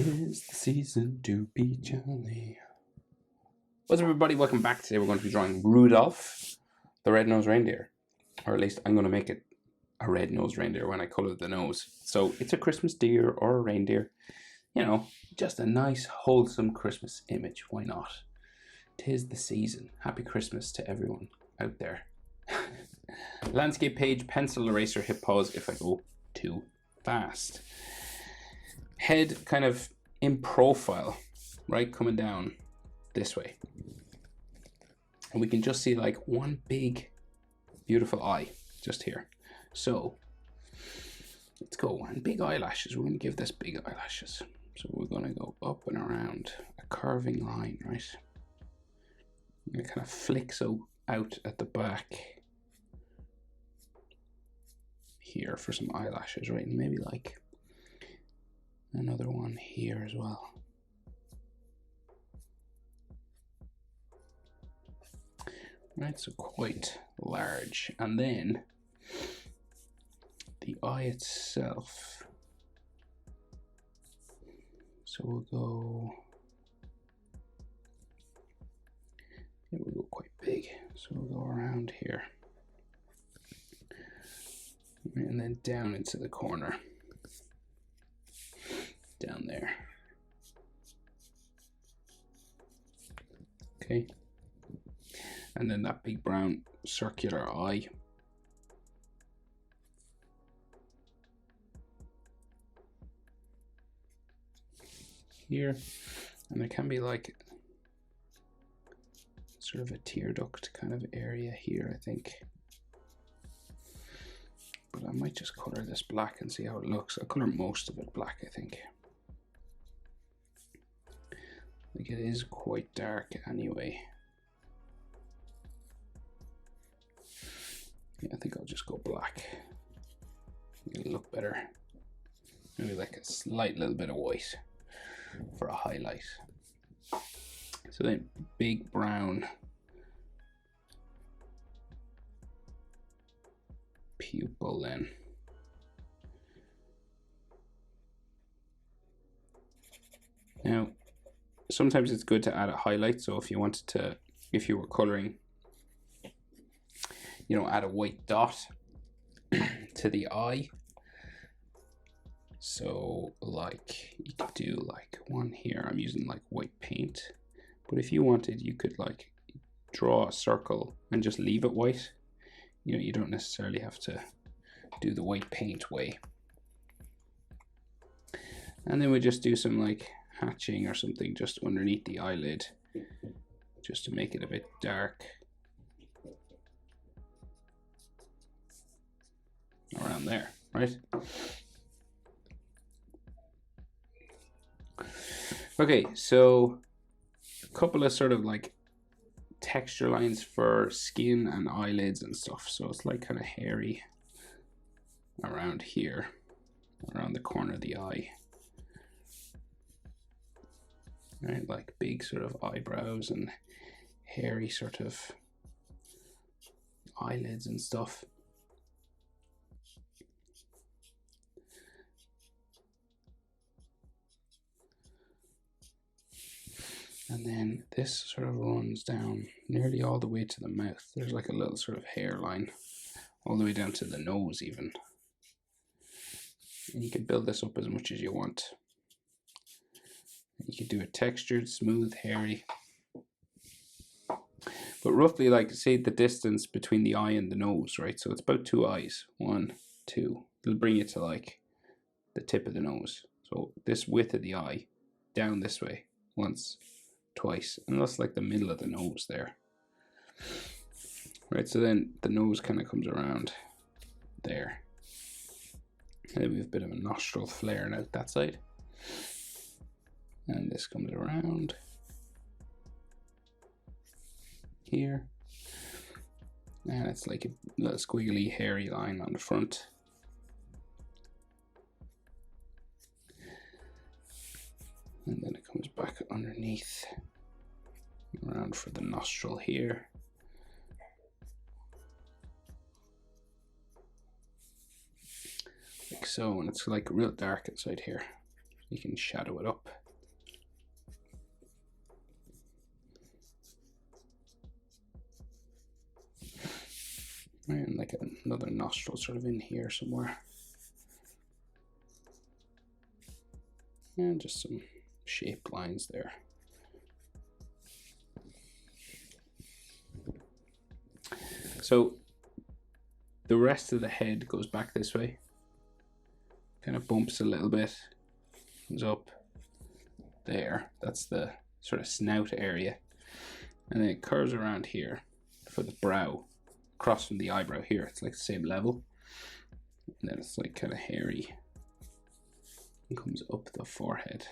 'Tis the season to be jolly. What's up, everybody? Welcome back. Today we're going to be drawing Rudolph, the red-nosed reindeer. Or at least I'm going to make it a red-nosed reindeer when I colour the nose. So it's a Christmas deer or a reindeer. You know, just a nice, wholesome Christmas image. Why not? 'Tis the season. Happy Christmas to everyone out there. Landscape page, pencil eraser, hip pause if I go too fast. Head kind of in profile, right, coming down this way. And we can just see like one big, beautiful eye just here. So let's go. And big eyelashes. We're going to give this big eyelashes. So we're going to go up and around a curving line, right? And it kind of flicks out at the back here for some eyelashes, right? And maybe like another one here as well. Right, so quite large. And then the eye itself. So we'll go quite big. So we'll go around here. And then down into the corner. Down there. Okay. And then that big brown circular eye. Here. And there can be like sort of a tear duct kind of area here, I think. But I might just color this black and see how it looks. I'll color most of it black, I think. Like it is quite dark anyway. Yeah, I think I'll just go black. It'll look better. Maybe like a slight little bit of white for a highlight. So then big brown pupil then. Now, sometimes it's good to add a highlight. So if you wanted to, if you were coloring, you know, add a white dot to the eye. So like you could do like one here. I'm using like white paint, but if you wanted, you could like draw a circle and just leave it white. You know, you don't necessarily have to do the white paint way. And then we just do some like hatching or something just underneath the eyelid, just to make it a bit dark. Around there, right? Okay, so a couple of sort of like texture lines for skin and eyelids and stuff. So it's like kind of hairy around here, around the corner of the eye. Right, like big sort of eyebrows and hairy sort of eyelids and stuff. And then this sort of runs down nearly all the way to the mouth. There's like a little sort of hairline all the way down to the nose even. And you can build this up as much as you want. And you can do it textured, smooth, hairy. But roughly, like, say the distance between the eye and the nose, right? So it's about 2 eyes. 1, 2. It'll bring you to like the tip of the nose. So this width of the eye down this way once, twice, and that's like the middle of the nose there. Right, so then the nose kind of comes around there. And then we have a bit of a nostril flaring out that side. And this comes around here. And it's like a little squiggly hairy line on the front. And then it comes back underneath, around for the nostril here. Like so, and it's like real dark inside here. You can shadow it up. And like another nostril sort of in here somewhere. And just some shaped lines there. So the rest of the head goes back this way. Kind of bumps a little bit. Comes up there. That's the sort of snout area. And then it curves around here for the brow. Across from the eyebrow here. It's like the same level. And then it's like kind of hairy. And comes up the forehead.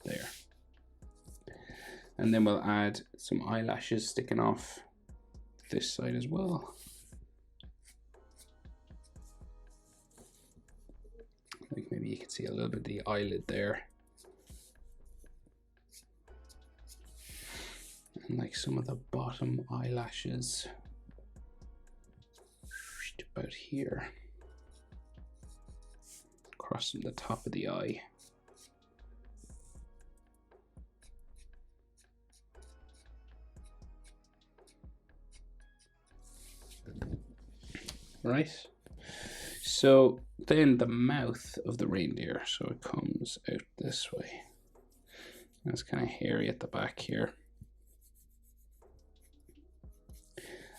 There. And then we'll add some eyelashes sticking off this side as well. Like maybe you can see a little bit of the eyelid there. And like some of the bottom eyelashes. About here. Across from the top of the eye. Right, so then the mouth of the reindeer, so it comes out this way. And it's kind of hairy at the back here.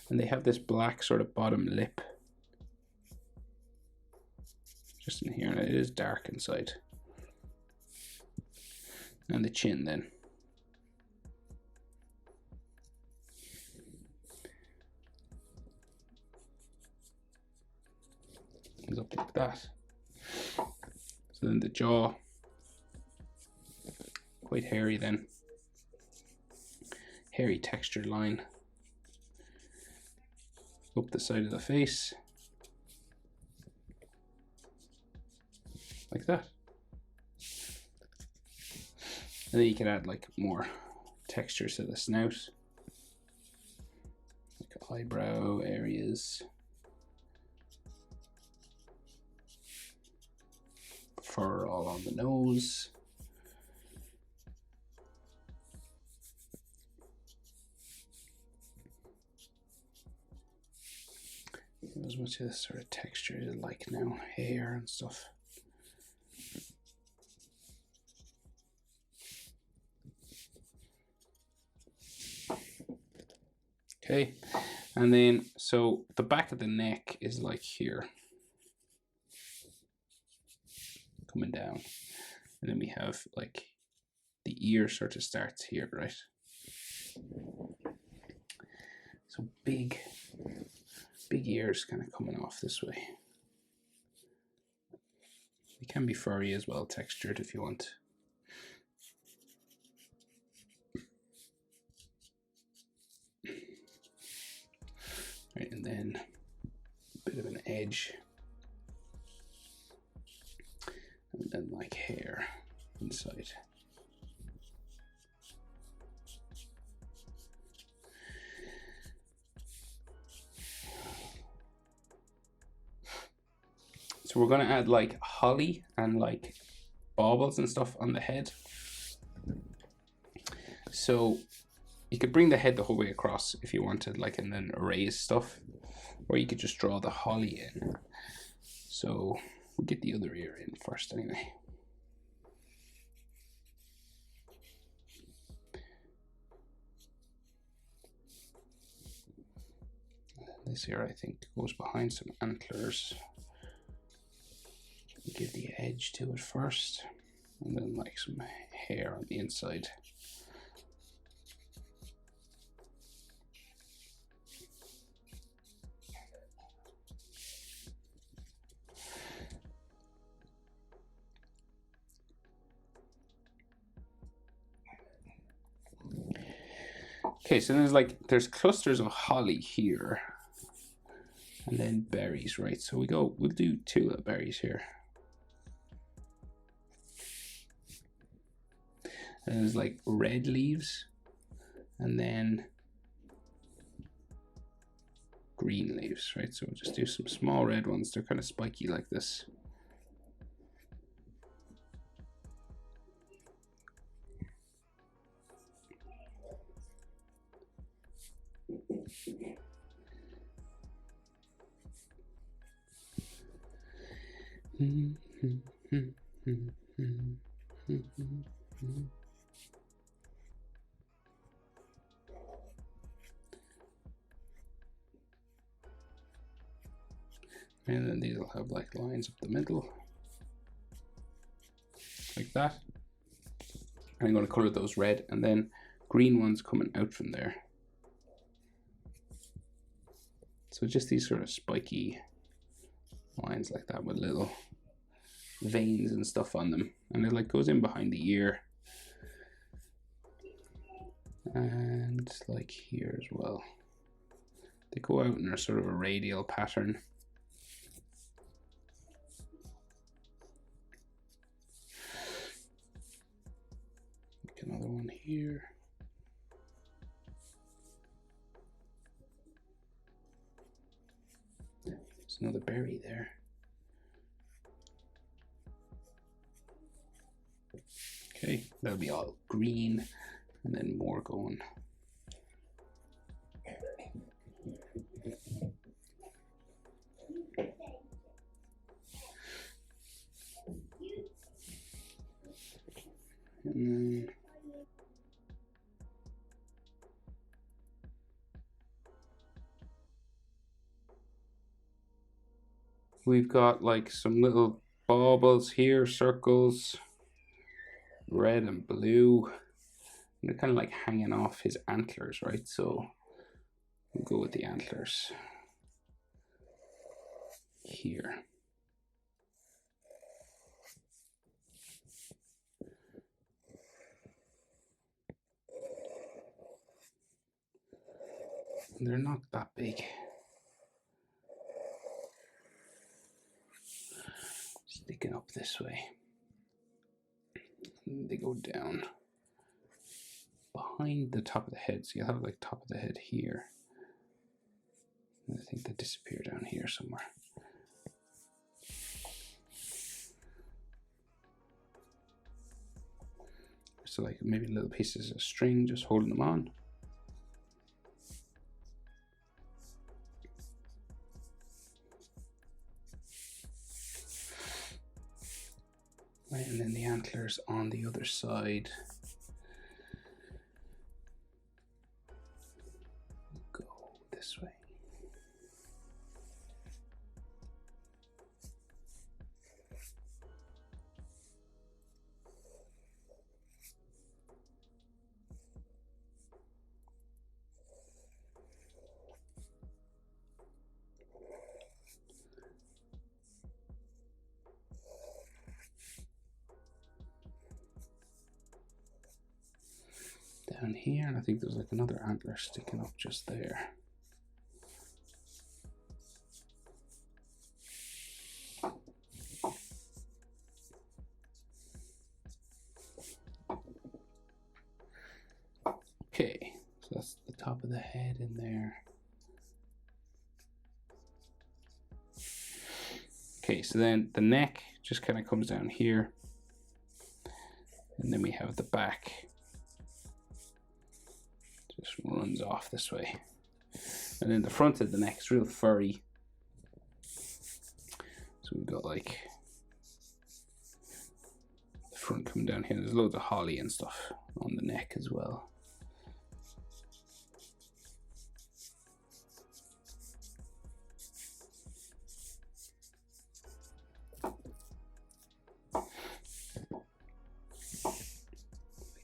And they have this black sort of bottom lip. Just in here, and it is dark inside. And the chin then. Comes up like that. So then the jaw, quite hairy then. Hairy textured line. Up the side of the face. Like that. And then you can add like more textures to the snout. Like eyebrow areas. Fur all on the nose. As much of this sort of texture you like now, hair and stuff. Okay, and then so the back of the neck is like here, coming down, and then we have like the ear sort of starts here, right? So big ears kind of coming off this way. They can be furry as well, textured if you want. Right, and then a bit of an edge. And then like hair inside. So we're gonna add like holly and like baubles and stuff on the head. So you could bring the head the whole way across if you wanted, like, and then erase stuff, or you could just draw the holly in. So we'll get the other ear in first anyway. This ear, I think, goes behind some antlers. Give the edge to it first, and then like some hair on the inside. Okay, so there's clusters of holly here, and then berries, right? So we'll do tulip berries here. And there's like red leaves, and then green leaves, right? So we'll just do some small red ones. They're kind of spiky like this. And then these will have like lines up the middle, like that. And I'm going to color those red, and then green ones coming out from there. So just these sort of spiky lines like that with little veins and stuff on them, and it like goes in behind the ear and like here as well. They go out in a sort of a radial pattern. Make another one here. There's another berry there. Okay, that'll be all green, and then more going. And then we've got like some little baubles here, circles, red and blue. And they're kind of like hanging off his antlers, right? So we'll go with the antlers here. They're not that big. Sticking up this way. And they go down behind the top of the head. So you'll have like top of the head here. And I think they disappear down here somewhere. So like maybe little pieces of string just holding them on. And then the antlers on the other side. Go this way. Down here, and I think there's like another antler sticking up just there. Okay, so that's the top of the head in there. Okay, so then the neck just kind of comes down here, and then we have the back. Just runs off this way. And then the front of the neck is real furry. So we've got like the front coming down here. There's loads of holly and stuff on the neck as well.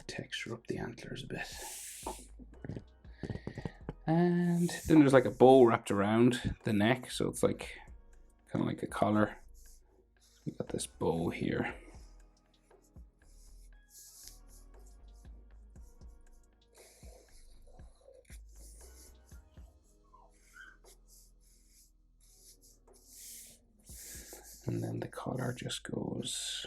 Texture up the antlers a bit. And then there's like a bow wrapped around the neck, so it's like kind of like a collar. We got this bow here. And then the collar just goes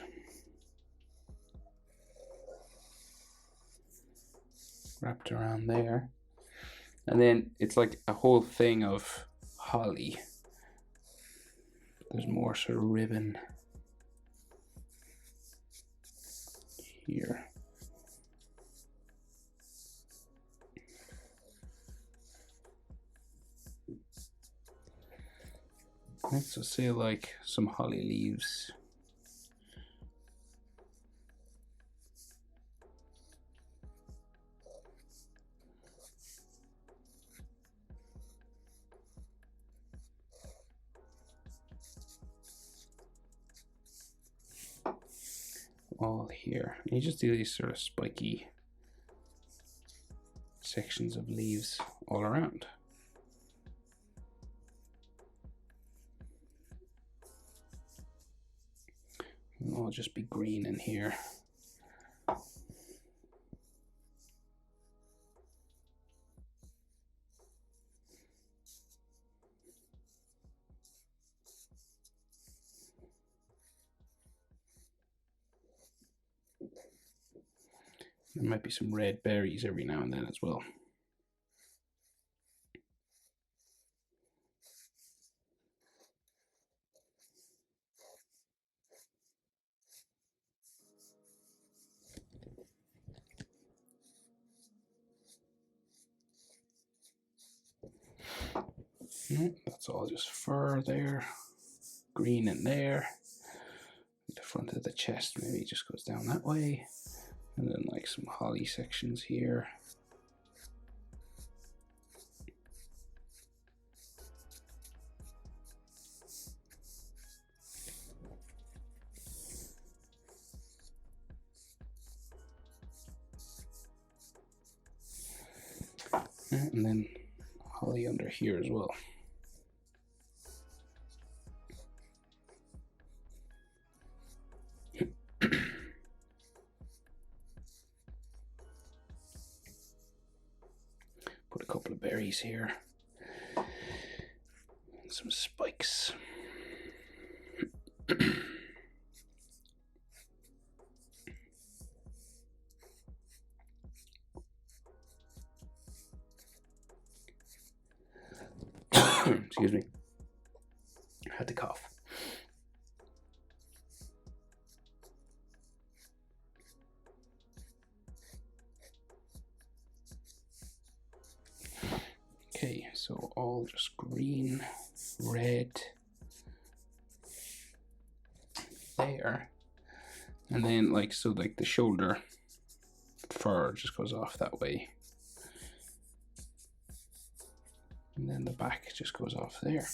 wrapped around there. And then it's like a whole thing of holly. There's more sort of ribbon here. Let's just say like some holly leaves. All here. You just do these sort of spiky sections of leaves all around. And I'll just be green in here. There might be some red berries every now and then as well. That's all just fur there. Green in there. The front of the chest maybe just goes down that way. And then like some holly sections here. And then holly under here as well. Put a couple of berries here. And some spikes. Excuse me. I had to cough. Okay, so all just green, red there. And then like, so like the shoulder fur just goes off that way. And then the back just goes off there.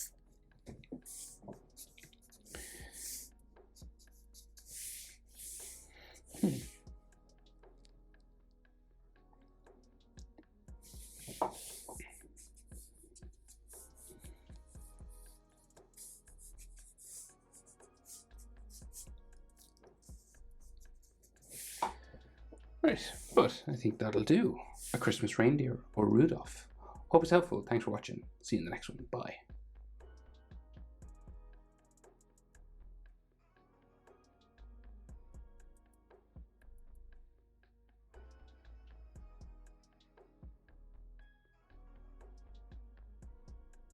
Right, but I think that'll do. A Christmas reindeer or Rudolph. Hope it's helpful. Thanks for watching. See you in the next one. Bye.